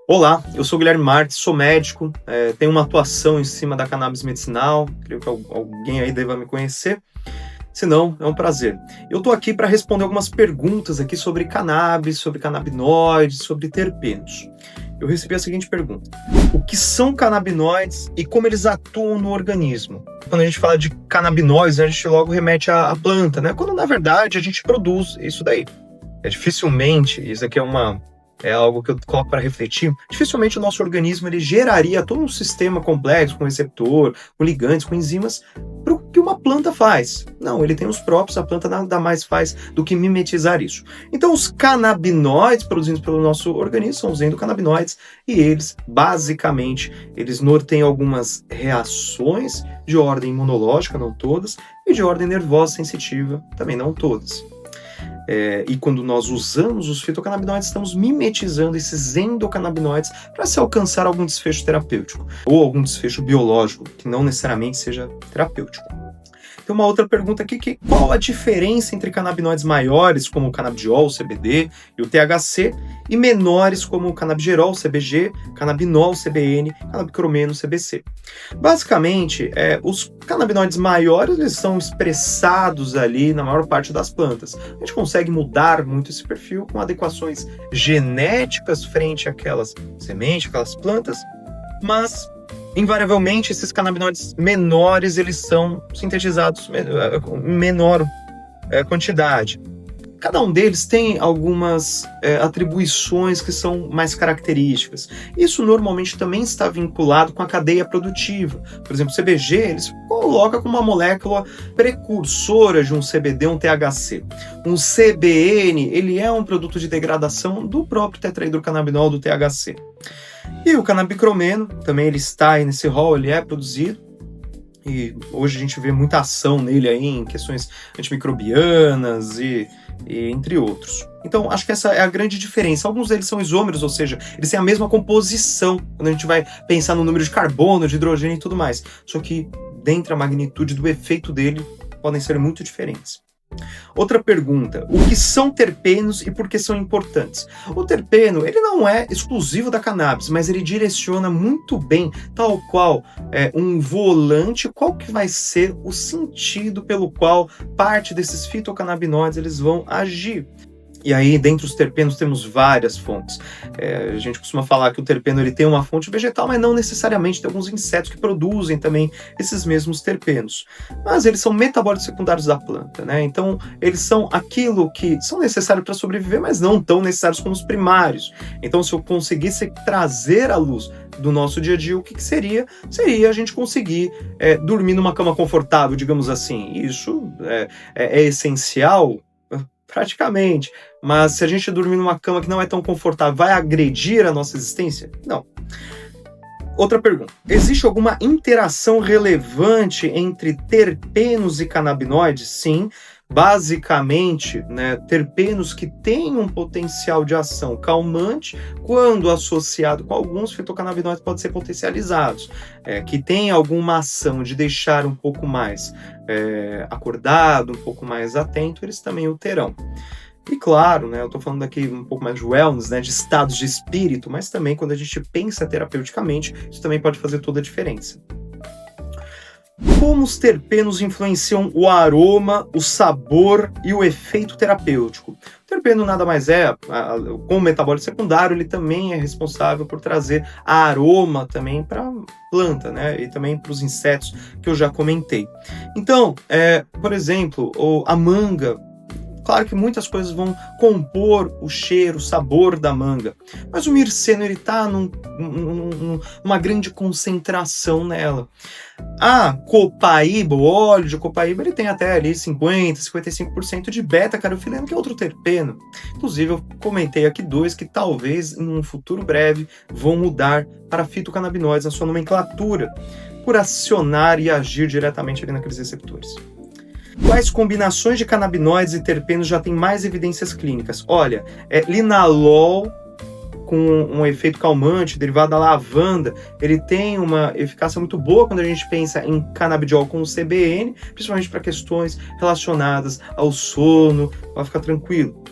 Olá, eu sou o Guilherme Marques, sou médico, tenho uma atuação em cima da cannabis medicinal, creio que alguém aí deva me conhecer, se não, é um prazer. Eu estou aqui para responder algumas perguntas aqui sobre cannabis, sobre canabinoides, sobre terpenos. Eu recebi a seguinte pergunta: o que são canabinoides e como eles atuam no organismo? Quando a gente fala de canabinoides, a gente logo remete à planta, né? Quando na verdade a gente produz isso daí. Dificilmente, isso aqui é algo que eu coloco para refletir. Dificilmente o nosso organismo ele geraria todo um sistema complexo, com receptor, com ligantes, com enzimas, para o que uma planta faz. Não, ele tem os próprios, a planta nada mais faz do que mimetizar isso. Então, os canabinoides produzidos pelo nosso organismo são os endocannabinoides, e eles, basicamente, eles norteiam algumas reações de ordem imunológica, não todas, e de ordem nervosa sensitiva, também não todas. E quando nós usamos os fitocannabinoides, estamos mimetizando esses endocannabinoides para se alcançar algum desfecho terapêutico ou algum desfecho biológico, que não necessariamente seja terapêutico. Tem uma outra pergunta aqui, qual a diferença entre canabinoides maiores, como o canabidiol, o CBD e o THC, e menores, como o canabigerol, o CBG, canabinol, o CBN, canabicromeno, o CBC? Basicamente, os canabinoides maiores eles são expressados ali na maior parte das plantas. A gente consegue mudar muito esse perfil com adequações genéticas frente àquelas sementes, aquelas plantas, mas invariavelmente esses canabinoides menores eles são sintetizados em menor quantidade. Cada um deles tem algumas atribuições que são mais características. Isso normalmente também está vinculado com a cadeia produtiva. Por exemplo, o CBG ele se coloca como uma molécula precursora de um CBD, um THC. Um CBN ele é um produto de degradação do próprio tetrahidrocannabinol do THC. E o canabicromeno, também ele está aí nesse rol, ele é produzido, e hoje a gente vê muita ação nele aí em questões antimicrobianas e entre outros. Então, acho que essa é a grande diferença. Alguns deles são isômeros, ou seja, eles têm a mesma composição, quando a gente vai pensar no número de carbono, de hidrogênio e tudo mais. Só que, dentro da magnitude do efeito dele, podem ser muito diferentes. Outra pergunta: o que são terpenos e por que são importantes? O terpeno ele não é exclusivo da cannabis, mas ele direciona muito bem, tal qual um volante, qual que vai ser o sentido pelo qual parte desses fitocannabinoides eles vão agir. E aí, dentre os terpenos, temos várias fontes. A gente costuma falar que o terpeno ele tem uma fonte vegetal, mas não necessariamente. Tem alguns insetos que produzem também esses mesmos terpenos. Mas eles são metabólitos secundários da planta, né? Então, eles são aquilo que são necessários para sobreviver, mas não tão necessários como os primários. Então, se eu conseguisse trazer à luz do nosso dia a dia, o que seria? Seria a gente conseguir dormir numa cama confortável, digamos assim. Isso é essencial? Praticamente. Mas se a gente dormir numa cama que não é tão confortável, vai agredir a nossa existência? Não. Outra pergunta: existe alguma interação relevante entre terpenos e canabinoides? Sim. Basicamente, né, terpenos que têm um potencial de ação calmante, quando associado com alguns fitocannabinoides, podem ser potencializados, que tem alguma ação de deixar um pouco mais acordado, um pouco mais atento, eles também o terão. E claro, né, eu estou falando aqui um pouco mais de wellness, né, de estados de espírito, mas também quando a gente pensa terapeuticamente, isso também pode fazer toda a diferença. Como os terpenos influenciam o aroma, o sabor e o efeito terapêutico? O terpeno nada mais como metabólito secundário, ele também é responsável por trazer aroma também para a planta, né? E também para os insetos que eu já comentei. Então, por exemplo, a manga. Claro que muitas coisas vão compor o cheiro, o sabor da manga, mas o mirceno ele está numa grande concentração nela. A copaíba, o óleo de copaíba, ele tem até ali 50%, 55% de beta-carotenoide, que é outro terpeno. Inclusive, eu comentei aqui dois que talvez, em um futuro breve, vão mudar para fitocannabinoides na sua nomenclatura, por acionar e agir diretamente ali naqueles receptores. Quais combinações de canabinoides e terpenos já têm mais evidências clínicas? Olha, linalol com um efeito calmante, derivado da lavanda, ele tem uma eficácia muito boa quando a gente pensa em canabidiol com o CBN, principalmente para questões relacionadas ao sono, para ficar tranquilo.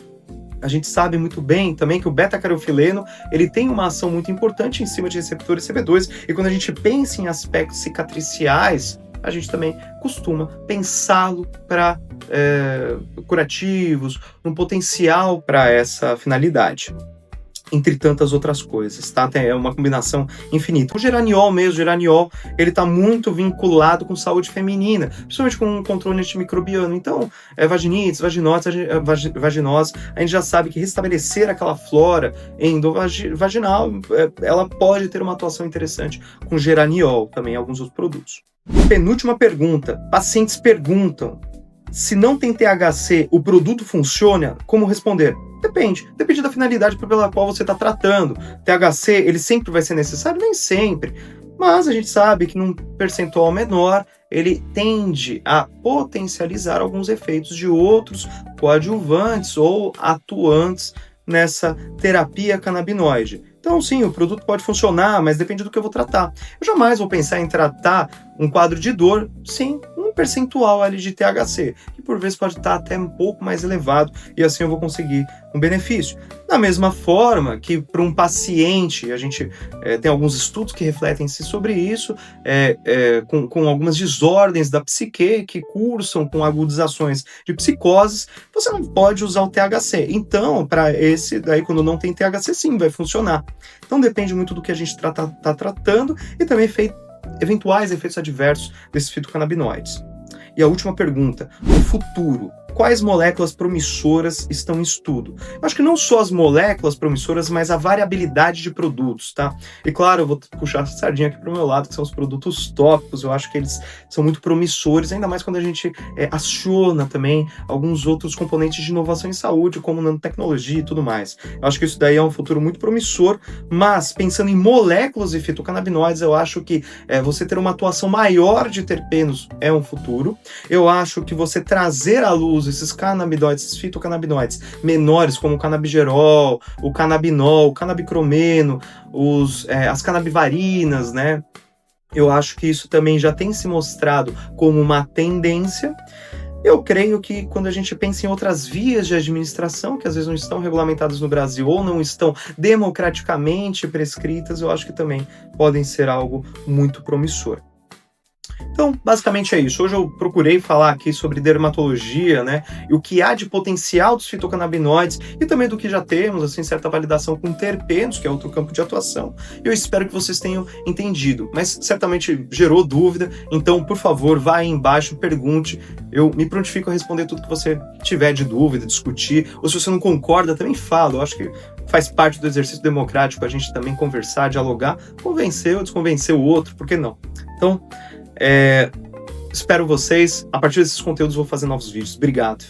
A gente sabe muito bem também que o beta-caroteno, ele tem uma ação muito importante em cima de receptores CB2, e quando a gente pensa em aspectos cicatriciais, a gente também costuma pensá-lo para curativos, um potencial para essa finalidade, entre tantas outras coisas, tá? É uma combinação infinita. O geraniol mesmo, o geraniol, ele tá muito vinculado com saúde feminina, principalmente com o controle antimicrobiano. Então, vaginites, vaginose, a gente já sabe que restabelecer aquela flora endovaginal, ela pode ter uma atuação interessante com geraniol, também alguns outros produtos. Penúltima pergunta. Pacientes perguntam: se não tem THC, o produto funciona? Como responder? Depende da finalidade pela qual você está tratando. THC, ele sempre vai ser necessário? Nem sempre. Mas a gente sabe que num percentual menor, ele tende a potencializar alguns efeitos de outros coadjuvantes ou atuantes nessa terapia canabinoide. Então, sim, o produto pode funcionar, mas depende do que eu vou tratar. Eu jamais vou pensar em tratar um quadro de dor sem um percentual ali de THC, que por vezes pode estar até um pouco mais elevado, e assim eu vou conseguir um benefício. Da mesma forma que para um paciente, a gente tem alguns estudos que refletem-se sobre isso, com algumas desordens da psique que cursam com agudizações de psicoses, você não pode usar o THC. Então, para esse, daí quando não tem THC, sim, vai funcionar. Então depende muito do que a gente está tratando e também eventuais efeitos adversos desses fitocannabinoides. E a última pergunta: o futuro. Quais moléculas promissoras estão em estudo? Eu acho que não só as moléculas promissoras, mas a variabilidade de produtos, tá? E claro, eu vou puxar a sardinha aqui para o meu lado, que são os produtos tópicos. Eu acho que eles são muito promissores, ainda mais quando a gente aciona também alguns outros componentes de inovação em saúde, como nanotecnologia e tudo mais. Eu acho que isso daí é um futuro muito promissor, mas pensando em moléculas e fitocannabinoides, eu acho que você ter uma atuação maior de terpenos é um futuro. Eu acho que você trazer à luz esses canabinoides, esses fitocannabinoides menores, como o canabigerol, o canabinol, o canabicromeno, as canabivarinas, né? Eu acho que isso também já tem se mostrado como uma tendência. Eu creio que quando a gente pensa em outras vias de administração, que às vezes não estão regulamentadas no Brasil ou não estão democraticamente prescritas, eu acho que também podem ser algo muito promissor. Então, basicamente é isso. Hoje eu procurei falar aqui sobre dermatologia, né, e o que há de potencial dos fitocannabinoides e também do que já temos, assim, certa validação com terpenos, que é outro campo de atuação. Eu espero que vocês tenham entendido, mas certamente gerou dúvida, então, por favor, vá aí embaixo, pergunte. Eu me prontifico a responder tudo que você tiver de dúvida, discutir, ou se você não concorda, também fala. Eu acho que faz parte do exercício democrático a gente também conversar, dialogar, convencer ou desconvencer o outro, por que não? Então, espero vocês. A partir desses conteúdos vou fazer novos vídeos. Obrigado.